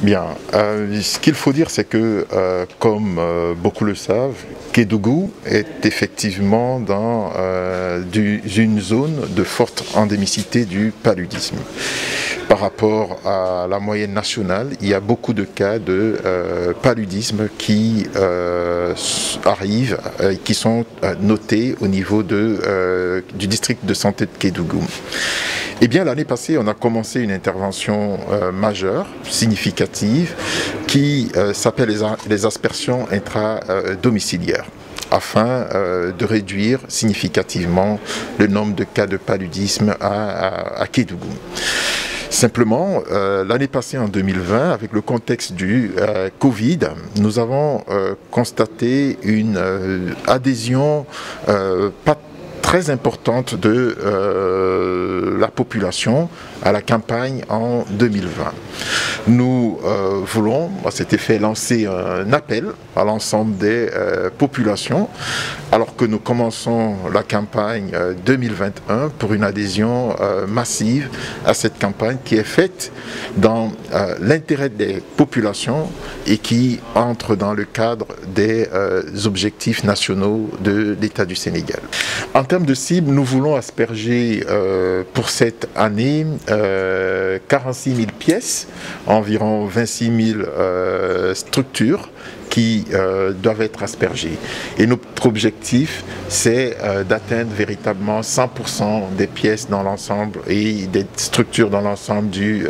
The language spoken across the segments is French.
Bien, ce qu'il faut dire, c'est que, comme beaucoup le savent, Kédougou est effectivement dans une zone de forte endémicité du paludisme. Par rapport à la moyenne nationale, il y a beaucoup de cas de paludisme qui arrivent, qui sont notés au niveau du district de santé de Kédougou. Eh bien, l'année passée, on a commencé une intervention majeure, significative, qui s'appelle les aspersions intradomiciliaires, afin de réduire significativement le nombre de cas de paludisme à Kédougou. Simplement, l'année passée, en 2020, avec le contexte du Covid, nous avons constaté une adhésion pas très importante de la population à la campagne en 2020. Nous voulons, à cet effet, lancer un appel à l'ensemble des populations, alors que nous commençons la campagne 2021 pour une adhésion massive à cette campagne qui est faite dans l'intérêt des populations et qui entre dans le cadre des objectifs nationaux de l'État du Sénégal. En termes de cible, nous voulons asperger pour cette année 46 000 pièces, environ 26 000 structures qui doivent être aspergées. Et notre objectif, c'est d'atteindre véritablement 100% des pièces dans l'ensemble et des structures dans l'ensemble du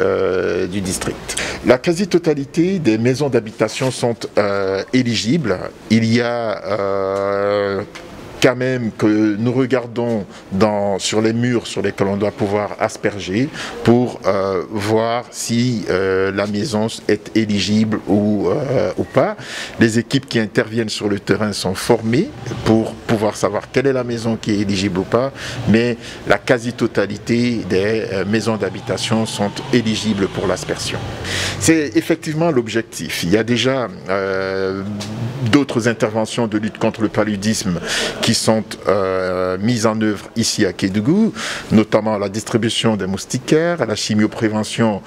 district. La quasi-totalité des maisons d'habitation sont éligibles. Il y a quand même que nous regardons sur les murs sur lesquels on doit pouvoir asperger pour voir si la maison est éligible ou pas. Les équipes qui interviennent sur le terrain sont formées pour pouvoir savoir quelle est la maison qui est éligible ou pas, mais la quasi-totalité des maisons d'habitation sont éligibles pour l'aspersion. C'est effectivement l'objectif. Il y a déjà d'autres interventions de lutte contre le paludisme qui sont mises en œuvre ici à Kédougou, notamment la distribution des moustiquaires, la chimioprévention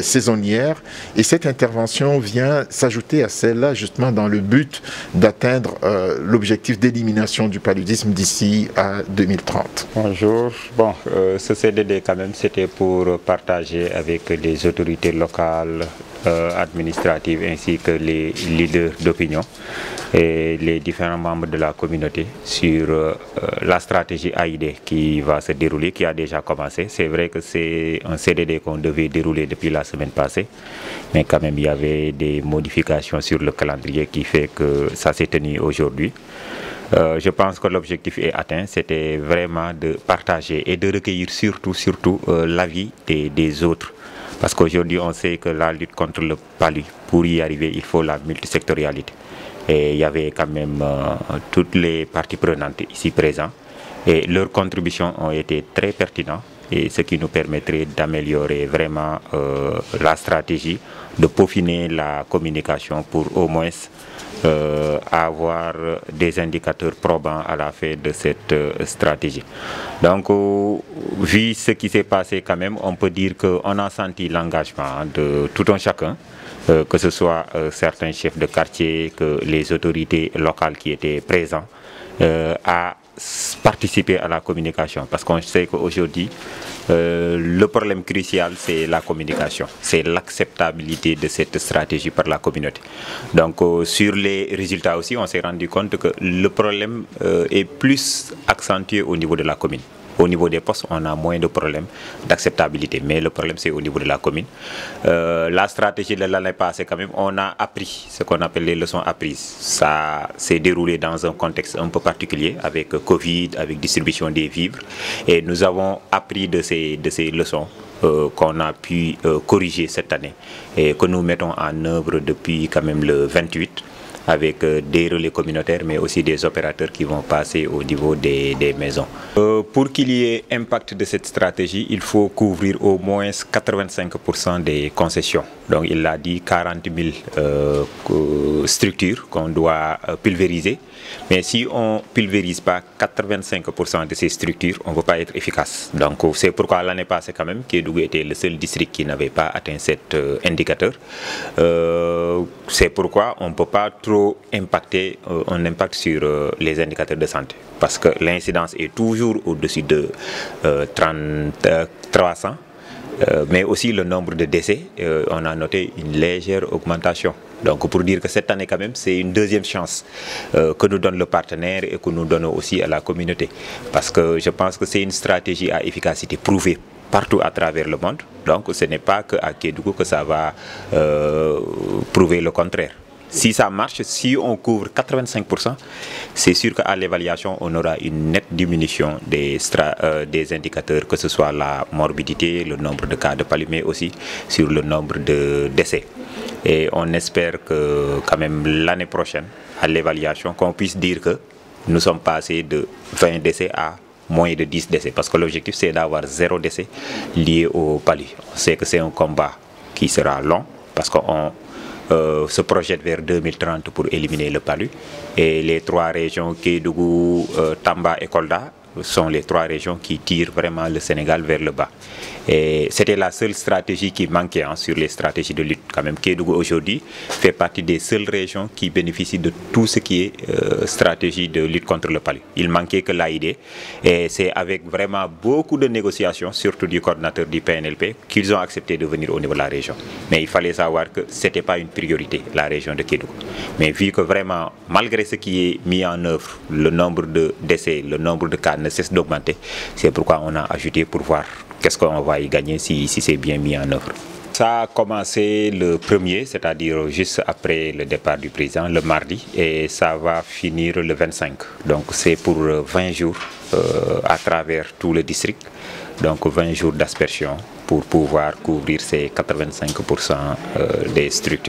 saisonnière. Et cette intervention vient s'ajouter à celle-là justement dans le but d'atteindre l'objectif d'élimination du paludisme d'ici à 2030. Bonjour. Bon, ce CDD quand même, c'était pour partager avec les autorités locales, administratives ainsi que les leaders d'opinion et les différents membres de la communauté sur la stratégie AID qui va se dérouler, qui a déjà commencé. C'est vrai que c'est un CDD qu'on devait dérouler depuis la semaine passée, mais quand même il y avait des modifications sur le calendrier qui fait que ça s'est tenu aujourd'hui. Je pense que l'objectif est atteint, c'était vraiment de partager et de recueillir surtout l'avis des autres. Parce qu'aujourd'hui, on sait que la lutte contre le palud, pour y arriver, il faut la multisectorialité. Et il y avait quand même toutes les parties prenantes ici présentes. Et leurs contributions ont été très pertinentes. Et ce qui nous permettrait d'améliorer vraiment la stratégie, de peaufiner la communication pour au moins avoir des indicateurs probants à la fin de cette stratégie. Donc, vu ce qui s'est passé quand même, on peut dire qu'on a senti l'engagement de tout un chacun, que ce soit certains chefs de quartier, que les autorités locales qui étaient présents, à participer à la communication. Parce qu'on sait qu'aujourd'hui, le problème crucial, c'est la communication, c'est l'acceptabilité de cette stratégie par la communauté. Donc, sur les résultats aussi, on s'est rendu compte que le problème est plus accentué au niveau de la commune. Au niveau des postes, on a moins de problèmes d'acceptabilité, mais le problème c'est au niveau de la commune. La stratégie de l'année passée, quand même, on a appris ce qu'on appelle les leçons apprises. Ça s'est déroulé dans un contexte un peu particulier, avec Covid, avec distribution des vivres, et nous avons appris de ces leçons qu'on a pu corriger cette année et que nous mettons en œuvre depuis quand même le 28. avec des relais communautaires, mais aussi des opérateurs qui vont passer au niveau des maisons. Pour qu'il y ait impact de cette stratégie, il faut couvrir au moins 85% des concessions. Donc il a dit 40 000 structures qu'on doit pulvériser. Mais si on ne pulvérise pas 85% de ces structures, on ne va pas être efficace. Donc c'est pourquoi l'année passée quand même, Kédougou était le seul district qui n'avait pas atteint cet indicateur. C'est pourquoi on ne peut pas trop impacter un impact sur les indicateurs de santé. Parce que l'incidence est toujours au-dessus de 300. Mais aussi le nombre de décès, on a noté une légère augmentation. Donc pour dire que cette année quand même, c'est une deuxième chance que nous donne le partenaire et que nous donnons aussi à la communauté. Parce que je pense que c'est une stratégie à efficacité prouvée partout à travers le monde. Donc ce n'est pas qu'à Kédougou que ça va prouver le contraire. Si ça marche, si on couvre 85%, c'est sûr qu'à l'évaluation, on aura une nette diminution des indicateurs, que ce soit la morbidité, le nombre de cas de palu, mais aussi sur le nombre de décès. Et on espère que quand même l'année prochaine, à l'évaluation, qu'on puisse dire que nous sommes passés de 20 décès à moins de 10 décès. Parce que l'objectif, c'est d'avoir 0 décès lié au palu. On sait que c'est un combat qui sera long, parce qu'on se projette vers 2030 pour éliminer le palu. Et les 3 régions, Kédougou, Tamba et Kolda, sont les 3 régions qui tirent vraiment le Sénégal vers le bas. Et c'était la seule stratégie qui manquait sur les stratégies de lutte. Quand même, Kédougou aujourd'hui fait partie des seules régions qui bénéficient de tout ce qui est stratégie de lutte contre le palu. Il manquait que l'AID. Et c'est avec vraiment beaucoup de négociations, surtout du coordinateur du PNLP, qu'ils ont accepté de venir au niveau de la région. Mais il fallait savoir que ce n'était pas une priorité, la région de Kédougou. Mais vu que vraiment, malgré ce qui est mis en œuvre, le nombre de décès, le nombre de cas ne cesse d'augmenter, c'est pourquoi on a ajouté pour voir qu'est-ce qu'on va y gagner si c'est bien mis en œuvre. Ça a commencé le 1er, c'est-à-dire juste après le départ du président, le mardi, et ça va finir le 25. Donc c'est pour 20 jours à travers tout le district, donc 20 jours d'aspersion pour pouvoir couvrir ces 85% des structures.